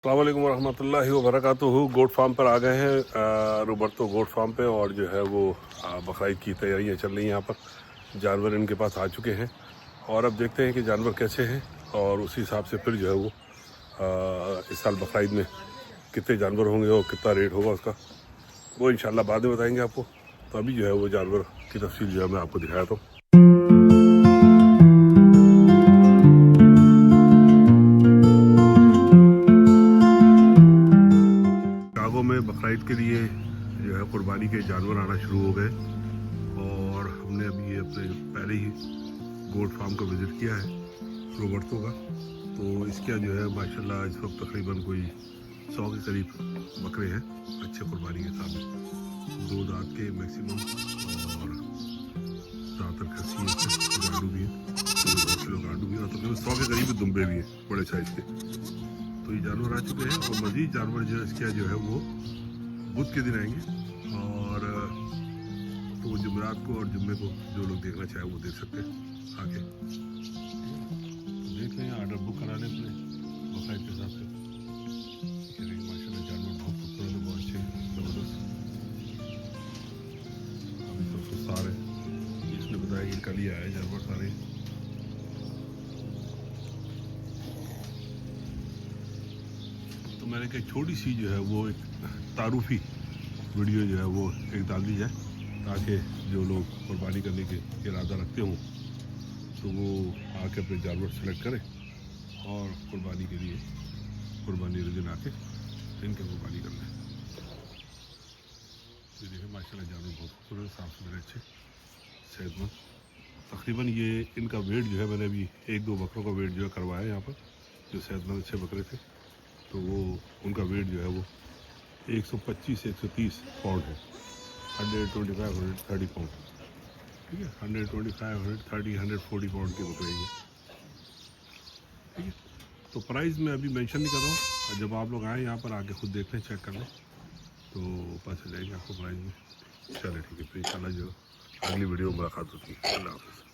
अस्सलाम वालेकुम रहमतुल्लाहि व बरकातुहू। गोट फार्म पर आ गए हैं, रोबर्तो गोट फार्म पे। और जो है वो बकरीद की तैयारियां चल रही हैं। यहाँ पर जानवर इनके पास आ चुके हैं और अब देखते हैं कि जानवर कैसे हैं और उसी हिसाब से फिर जो है वो इस साल बकरीद में कितने जानवर होंगे और कितना रेट होगा उसका, वो इंशाल्लाह बाद में बताएंगे आपको। तो अभी जो है वो जानवर की तफसील जो है मैं आपको दिखाता हूँ। चिकागो में बकरीद के लिए जो है कुर्बानी के जानवर आना शुरू हो गए और हमने अभी ये अपने पहले ही गोट फार्म का विज़िट किया है रोबर्तो का। तो इसका जो है माशाल्लाह इस वक्त तकरीबन कोई 100 के करीब बकरे हैं अच्छे कुर्बानी के सामने, 2 दांत के मैक्सिमम और ज़्यादातर खस्सी है, गांडू भी है, गांडू भी है और तकरीबन 100 के करीब दुम्बे भी हैं बड़े साइज़ के। तो ये जानवर आ चुके हैं और मज़ीद जानवर जो है इसका जो है वो बुध के दिन आएंगे और तो जुमेरात को और जुम्मे को जो लोग देखना चाहे वो देख सकते हैं आके। तो देख लें, आर्डर बुक करा लें अपने बकरीद के हिसाब से। माशाल्लाह जानवर बहुत खूबसूरत है, बहुत अच्छे हैं, ज़बरदस्त। अभी तो सारे इसने बताया कि कल ही आए जानवर सारे। तो मैंने कहा छोटी सी जो है वो एक तारुफी वीडियो जो है वो एक डाल दी जाए ताकि जो लोग कुर्बानी करने के इरादा रखते हों तो वो आके अपने जानवर सेलेक्ट करें और कुर्बानी के लिए कुर्बानी के दिन आके इनके कुर्बानी कर लें। ये देखें माशाल्लाह जानवर बहुत खूबसूरत, साफ सुथरे, अच्छे, सेहतमंद। तकरीबन ये इनका वेट जो है मैंने अभी 1-2 बकरों का वेट जो है करवाया यहाँ पर, जो सेहतमंद अच्छे बकरे थे। तो वो उनका वेट जो है वो 125 से 130 पाउंड है, 125-130 पाउंड, ठीक है, 125-130-140 पाउंड के बकरे हैं, ठीक है। तो प्राइस मैं अभी मेंशन नहीं कर रहा हूँ, जब आप लोग आएँ यहाँ पर आके खुद देख लें, चेक कर लें तो पता चल जाएगी आपको प्राइस में। चले ठीक है, फिर इंशाल्लाह जो अगली वीडियो में मुलाकात होती है। अल्लाह हाफ़िज़।